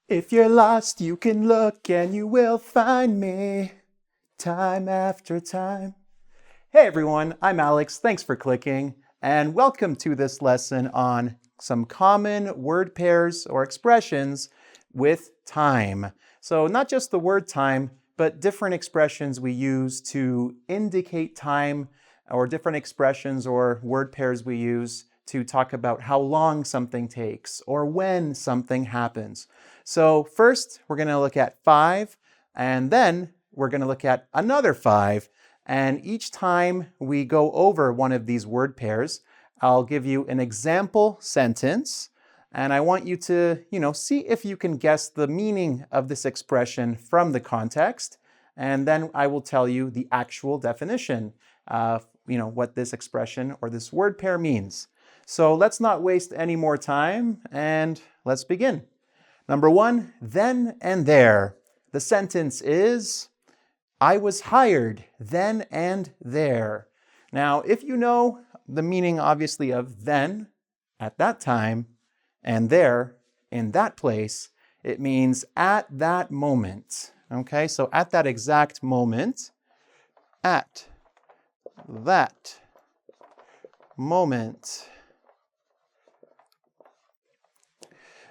If you're lost, you can look and you will find me, time after time. Hey everyone, I'm Alex. Thanks for clicking, and welcome to this lesson on some common word pairs or expressions with time. So not just the word time, but different expressions we use to indicate time, or different expressions or word pairs we use to talk about how long something takes or when something happens. So first, we're going to look at 5, and then we're going to look at another 5. And each time we go over one of these word pairs, I'll give you an example sentence, and I want you to, see if you can guess the meaning of this expression from the context, and then I will tell you the actual definition of, what this expression or this word pair means. So let's not waste any more time, and let's begin. Number 1, then and there. The sentence is, I was hired then and there. Now, if you know the meaning, obviously, of then, at that time, and there, in that place, it means at that moment. Okay, so at that exact moment, at that moment.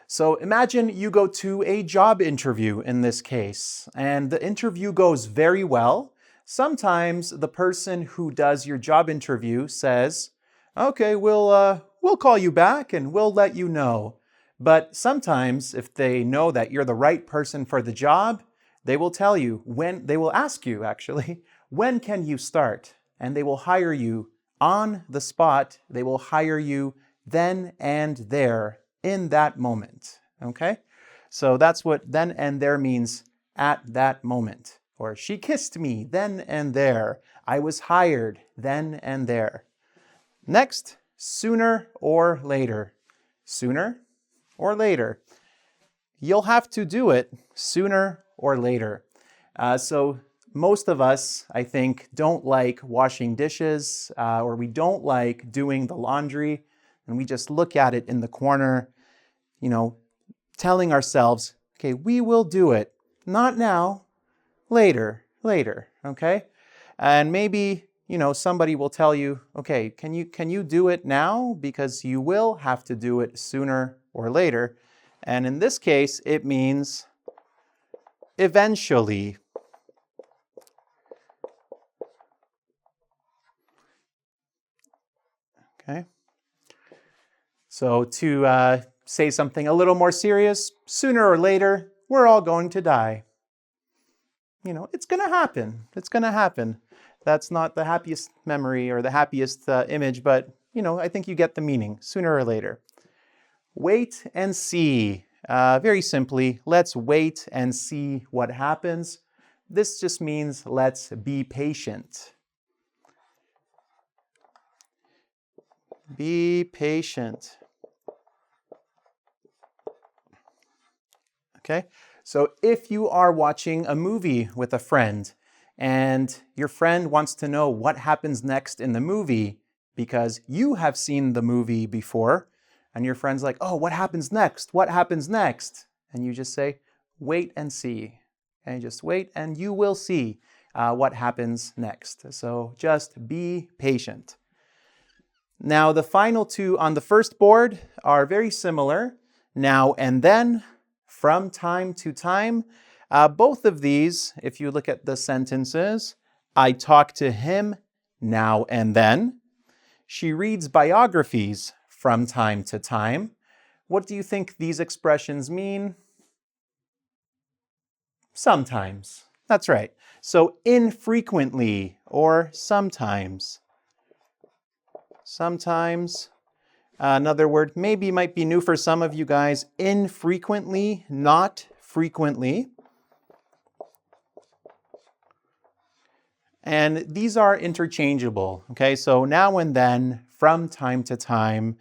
So imagine you go to a job interview in this case, and the interview goes very well. Sometimes the person who does your job interview says, okay, we'll call you back and we'll let you know. But sometimes if they know that you're the right person for the job, they will tell you they will ask you actually, when can you start? And they will hire you on the spot. They will hire you then and there, in that moment, okay? So that's what then and there means, at that moment. Or she kissed me then and there. I was hired then and there. Next, sooner or later. Sooner or later. You'll have to do it sooner or later. So most of us, I think, don't like washing dishes, or we don't like doing the laundry, and we just look at it in the corner, telling ourselves, okay, we will do it. Not now, later, okay? And maybe, somebody will tell you, okay, can you do it now? Because you will have to do it sooner or later. And in this case, it means eventually. Okay? So to say something a little more serious, sooner or later, we're all going to die. It's going to happen. It's going to happen. That's not the happiest memory or the happiest image, but, I think you get the meaning, sooner or later. Wait and see. Very simply, let's wait and see what happens. This just means let's be patient. Be patient. Okay, so if you are watching a movie with a friend and your friend wants to know what happens next in the movie because you have seen the movie before, and your friend's like, oh, what happens next? What happens next? And you just say, wait and see. And just wait and you will see what happens next. So just be patient. Now the final two on the first board are very similar. Now and then, from time to time. Both of these, if you look at the sentences, I talk to him now and then. She reads biographies from time to time. What do you think these expressions mean? Sometimes. That's right. So infrequently or sometimes. Sometimes. Another word maybe might be new for some of you guys, infrequently, not frequently. And these are interchangeable, okay? So now and then, from time to time.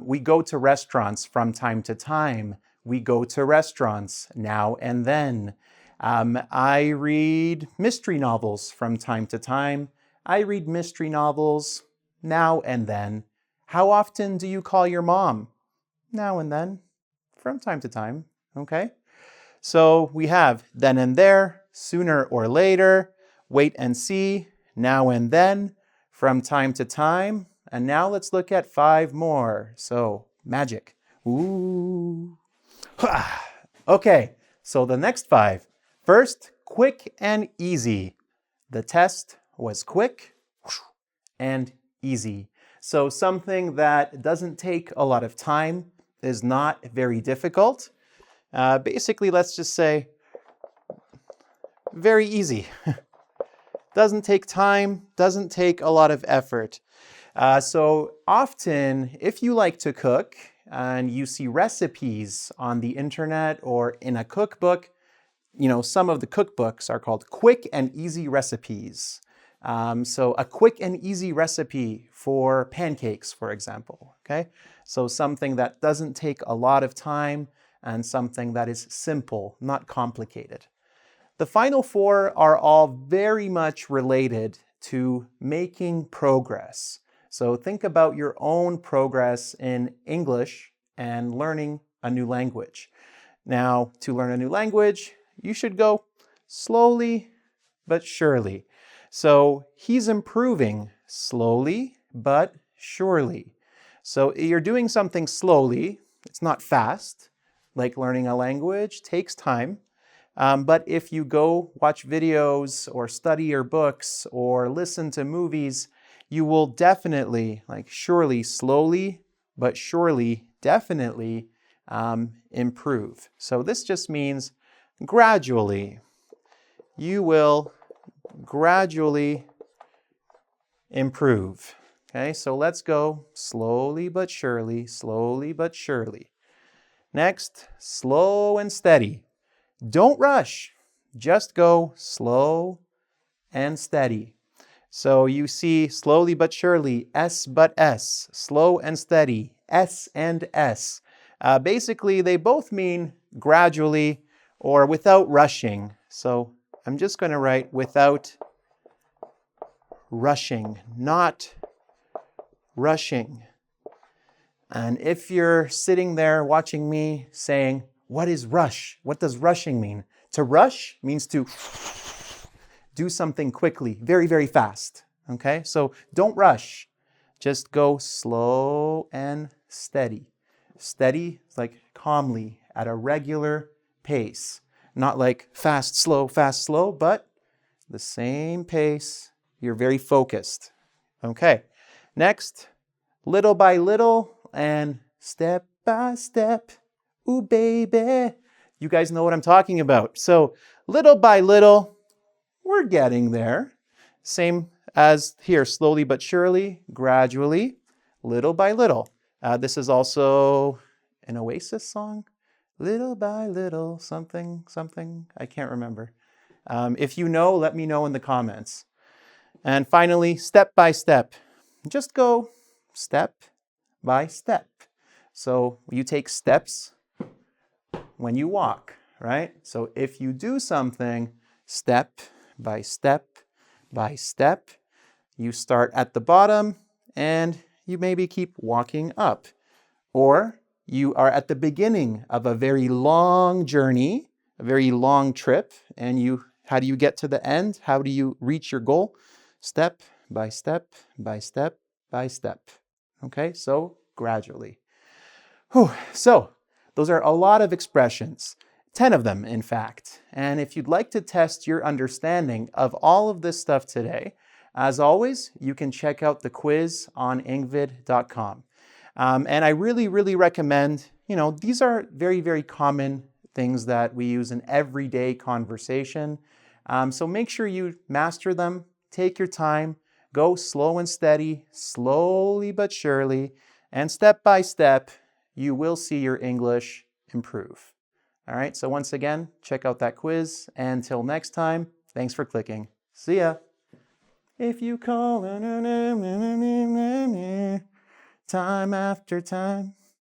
We go to restaurants from time to time. We go to restaurants now and then. I read mystery novels from time to time. I read mystery novels now and then. How often do you call your mom? Now and then, from time to time. Okay? So we have then and there, sooner or later, wait and see, now and then, from time to time. And now let's look at 5 more. So magic. Ooh. Okay, so the next 5. First, quick and easy. The test was quick and easy. So something that doesn't take a lot of time, is not very difficult. Basically, let's just say very easy. Doesn't take time, doesn't take a lot of effort. So often, if you like to cook and you see recipes on the internet or in a cookbook, some of the cookbooks are called quick and easy recipes. So a quick and easy recipe for pancakes, for example, okay? So something that doesn't take a lot of time and something that is simple, not complicated. The final 4 are all very much related to making progress. So think about your own progress in English and learning a new language. Now, to learn a new language, you should go slowly but surely. So he's improving slowly but surely. So you're doing something slowly. It's not fast, like learning a language takes time. But if you go watch videos or study your books or listen to movies, you will definitely, surely, slowly, but surely, definitely improve. So this just means gradually. You will gradually improve. Okay, so let's go slowly but surely, slowly but surely. Next, slow and steady. Don't rush, just go slow and steady. So you see slowly but surely, S but S, slow and steady, S and S. Basically, they both mean gradually or without rushing. So I'm just going to write without rushing, not rushing. And if you're sitting there watching me saying, what is rush? What does rushing mean? To rush means to do something quickly, very, very fast. Okay? So don't rush. Just go slow and steady. Steady is like calmly at a regular pace. Not like fast, slow, but the same pace. You're very focused. Okay. Next, little by little and step by step. Ooh, baby. You guys know what I'm talking about. So little by little, we're getting there. Same as here, slowly but surely, gradually, little by little. This is also an Oasis song. Little by little, something, something. I can't remember. If you know, let me know in the comments. And finally, step by step. Just go step by step. So you take steps when you walk, right? So if you do something step by step by step, you start at the bottom and you maybe keep walking up. Or you are at the beginning of a very long journey, a very long trip, and how do you get to the end? How do you reach your goal? Step by step by step by step. Okay, so gradually. So those are a lot of expressions, 10 of them, in fact. And if you'd like to test your understanding of all of this stuff today, as always, you can check out the quiz on engvid.com. And I really, really recommend, these are very, very common things that we use in everyday conversation. So make sure you master them, take your time, go slow and steady, slowly but surely, and step by step, you will see your English improve. All right, so once again, check out that quiz. And until next time, thanks for clicking. See ya. If you call time after time.